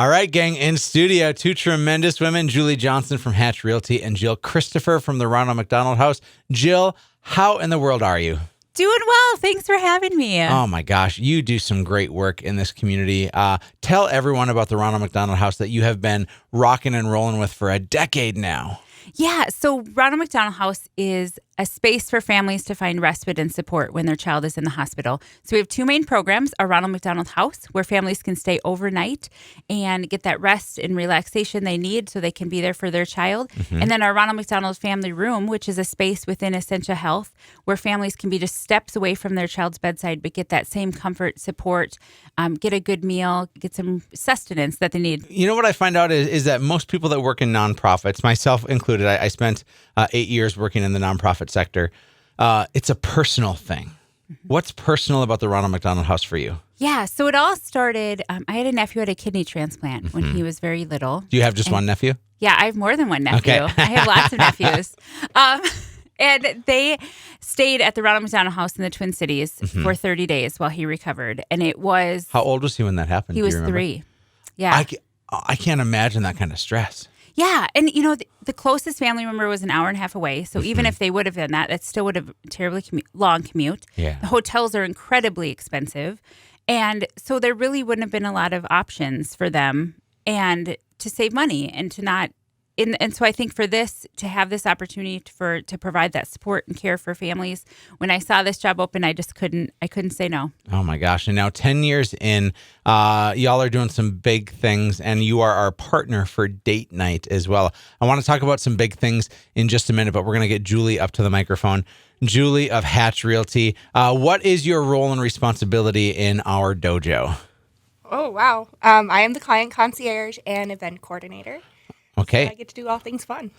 All right, gang, in studio, two tremendous women, Julie Johnson from Hatch Realty and Jill Christopher from the Ronald McDonald House. Jill, how in the world are you? Doing well. Thanks for having me. Oh, my gosh. You do some great work in this community. Tell everyone about the Ronald McDonald House that you have been rocking and rolling with for a decade now. Yeah, so Ronald McDonald House is a space for families to find respite and support when their child is in the hospital. So we have two main programs, our Ronald McDonald House, where families can stay overnight and get that rest and relaxation they need so they can be there for their child. Mm-hmm. And then our Ronald McDonald Family Room, which is a space within Essentia Health where families can be just steps away from their child's bedside, but get that same comfort, support, get a good meal, get some sustenance that they need. You know what I find out is that most people that work in nonprofits, myself included, I spent 8 years working in the nonprofit sector. It's a personal thing. Mm-hmm. What's personal about the Ronald McDonald House for you? Yeah, so it all started, I had a nephew who had a kidney transplant when he was very little. Do you have just one nephew? Yeah, I have more than one nephew. Okay. I have lots of nephews. And they stayed at the Ronald McDonald House in the Twin Cities for 30 days while he recovered. And it was... How old was he when that happened? He was 3. Yeah. I can't imagine that kind of stress. Yeah. And, you know, the closest family member was an hour and a half away. So even if they would have done that, that still would have a terribly long commute. Yeah. The hotels are incredibly expensive. And so there really wouldn't have been a lot of options for them and to save money and to not. And so I think for this, to have this opportunity to provide that support and care for families, when I saw this job open, I couldn't say no. Oh my gosh. And now 10 years in, y'all are doing some big things and you are our partner for date night as well. I want to talk about some big things in just a minute, but we're going to get Julie up to the microphone. Julie of Hatch Realty. What is your role and responsibility in our dojo? Oh, wow. I am the client concierge and event coordinator. Okay. So I get to do all things fun.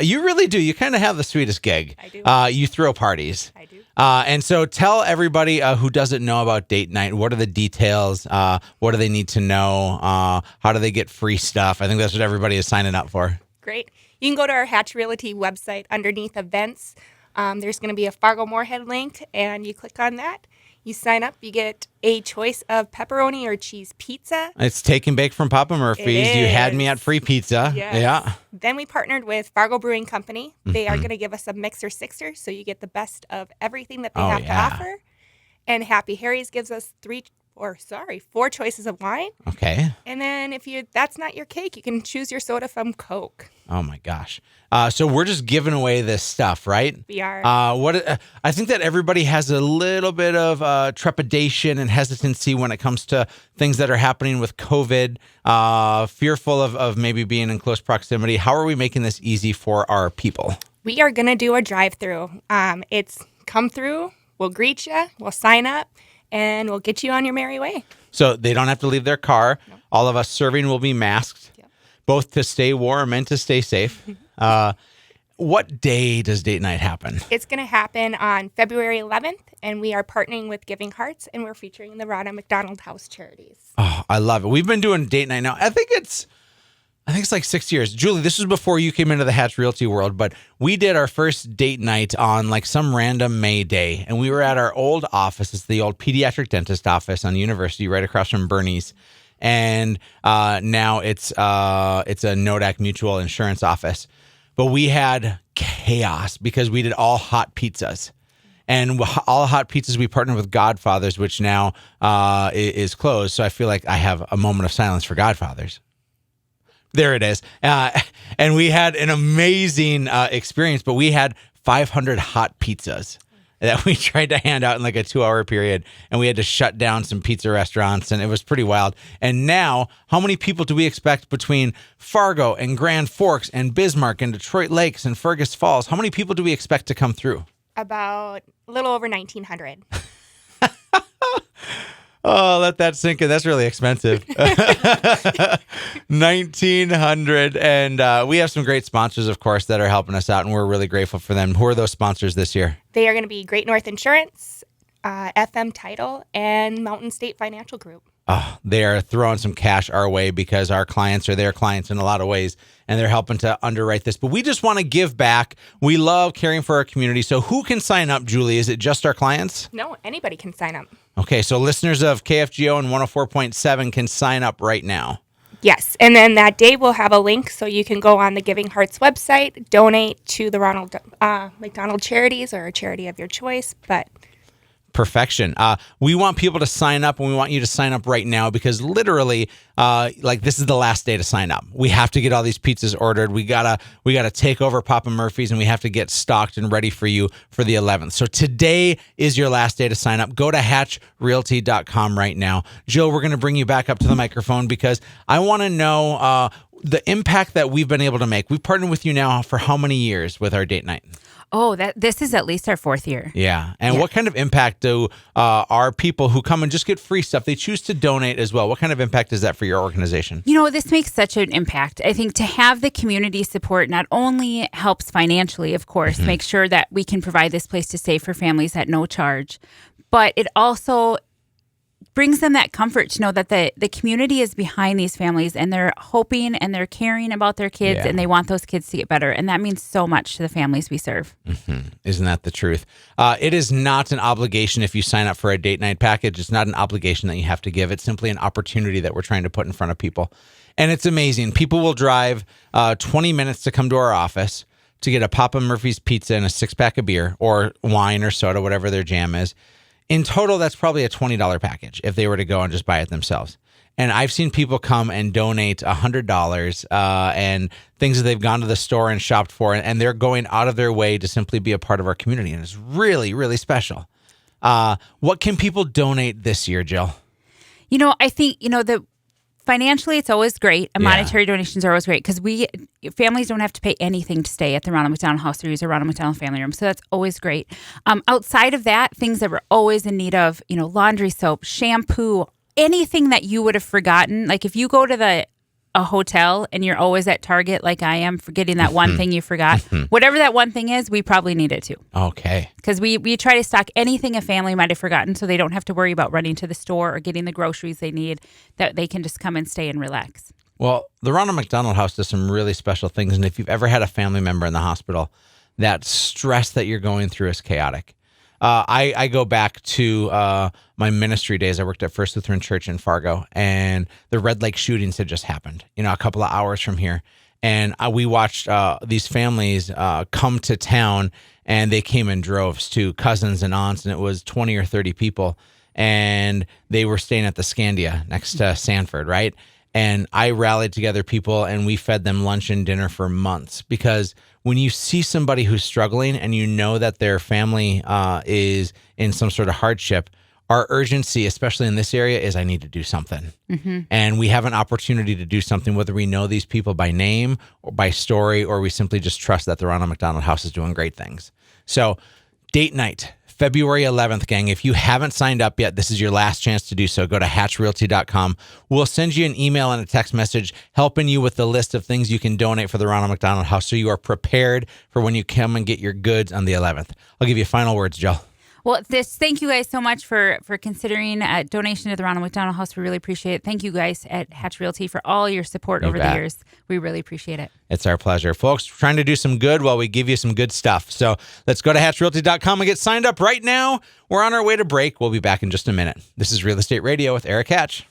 You really do. You kind of have the sweetest gig. I do. You throw parties. I do. And so tell everybody who doesn't know about date night, what are the details? What do they need to know? How do they get free stuff? I think that's what everybody is signing up for. Great. You can go to our Hatch Realty website underneath events. There's going to be a Fargo-Moorhead link, and you click on that. You sign up, you get a choice of pepperoni or cheese pizza. It's take and bake from Papa Murphy's. You had me at free pizza. Yes. Yeah. Then we partnered with Fargo Brewing Company. They are going to give us a mixer sixer, so you get the best of everything that they have to offer. And Happy Harry's gives us 4 choices of wine. Okay. And then if that's not your cake, you can choose your soda from Coke. Oh my gosh. So we're just giving away this stuff, right? We are. I think that everybody has a little bit of trepidation and hesitancy when it comes to things that are happening with COVID, fearful of maybe being in close proximity. How are we making this easy for our people? We are going to do a drive-through. It's come through, we'll greet you, we'll sign up, and we'll get you on your merry way. So they don't have to leave their car. No. All of us serving will be masked, both to stay warm and to stay safe. What day does date night happen? It's going to happen on February 11th, and we are partnering with Giving Hearts, and we're featuring the Ronald McDonald House Charities. Oh, I love it. We've been doing date night now. I think it's like 6 years. Julie, this was before you came into the Hatch Realty world, but we did our first date night on like some random May day, and we were at our old office. It's the old pediatric dentist office on the university right across from Bernie's. And now it's a Nodak Mutual Insurance office. But we had chaos because we did all hot pizzas. And all hot pizzas, we partnered with Godfather's, which now is closed. So I feel like I have a moment of silence for Godfather's. There it is. And we had an amazing experience, but we had 500 hot pizzas that we tried to hand out in like a 2-hour period. And we had to shut down some pizza restaurants, and it was pretty wild. And now, how many people do we expect between Fargo and Grand Forks and Bismarck and Detroit Lakes and Fergus Falls? How many people do we expect to come through? About a little over 1,900. Oh, let that sink in. That's really expensive. 1,900. And we have some great sponsors, of course, that are helping us out, and we're really grateful for them. Who are those sponsors this year? They are going to be Great North Insurance, FM Title, and Mountain State Financial Group. Oh, they are throwing some cash our way because our clients are their clients in a lot of ways, and they're helping to underwrite this. But we just want to give back. We love caring for our community. So who can sign up, Julie? Is it just our clients? No, anybody can sign up. Okay, so listeners of KFGO and 104.7 can sign up right now. Yes, and then that day we'll have a link so you can go on the Giving Hearts website, donate to the Ronald McDonald Charities or a charity of your choice. But Perfection. We want people to sign up, and we want you to sign up right now because literally, this is the last day to sign up. We have to get all these pizzas ordered. We gotta take over Papa Murphy's, and we have to get stocked and ready for you for the 11th. So today is your last day to sign up. Go to hatchrealty.com right now. Jill, we're gonna bring you back up to the microphone because I want to know the impact that we've been able to make. We've partnered with you now for how many years with our date night? Oh, this is at least our 4th year. Yeah. And what kind of impact do our people who come and just get free stuff, they choose to donate as well? What kind of impact is that for your organization? This makes such an impact. I think to have the community support not only helps financially, of course, make sure that we can provide this place to stay for families at no charge, but it also brings them that comfort to know that the community is behind these families and they're hoping and they're caring about their kids and they want those kids to get better. And that means so much to the families we serve. Isn't that the truth? It is not an obligation if you sign up for a date night package. It's not an obligation that you have to give. It's simply an opportunity that we're trying to put in front of people. And it's amazing. People will drive 20 minutes to come to our office to get a Papa Murphy's pizza and a 6-pack of beer or wine or soda, whatever their jam is. In total, that's probably a $20 package if they were to go and just buy it themselves. And I've seen people come and donate $100 and things that they've gone to the store and shopped for, and they're going out of their way to simply be a part of our community. And it's really, really special. What can people donate this year, Jill? I think, financially, it's always great. Monetary donations are always great because families don't have to pay anything to stay at the Ronald McDonald House or use a Ronald McDonald family room. So that's always great. Outside of that, things that we're always in need of, laundry soap, shampoo, anything that you would have forgotten. Like if you go to a hotel and you're always at Target like I am, forgetting that one thing you forgot, whatever that one thing is, we probably need it too. Okay. Because we try to stock anything a family might have forgotten so they don't have to worry about running to the store or getting the groceries they need, that they can just come and stay and relax. Well, the Ronald McDonald House does some really special things. And if you've ever had a family member in the hospital, that stress that you're going through is chaotic. I go back to my ministry days. I worked at First Lutheran Church in Fargo, and the Red Lake shootings had just happened, a couple of hours from here. And we watched these families come to town, and they came in droves to cousins and aunts, and it was 20 or 30 people. And they were staying at the Scandia next to Sanford, right? And I rallied together people, and we fed them lunch and dinner for months because when you see somebody who's struggling and you know that their family is in some sort of hardship, our urgency, especially in this area, is I need to do something. And we have an opportunity to do something, whether we know these people by name or by story, or we simply just trust that the Ronald McDonald House is doing great things. So date night, February 11th, gang. If you haven't signed up yet, this is your last chance to do so. Go to hatchrealty.com. We'll send you an email and a text message helping you with the list of things you can donate for the Ronald McDonald House so you are prepared for when you come and get your goods on the 11th. I'll give you final words, Jill. Well, thank you guys so much for considering a donation to the Ronald McDonald House. We really appreciate it. Thank you guys at Hatch Realty for all your support over the years. We really appreciate it. It's our pleasure. Folks, we're trying to do some good while we give you some good stuff. So let's go to hatchrealty.com and get signed up right now. We're on our way to break. We'll be back in just a minute. This is Real Estate Radio with Erik Hatch.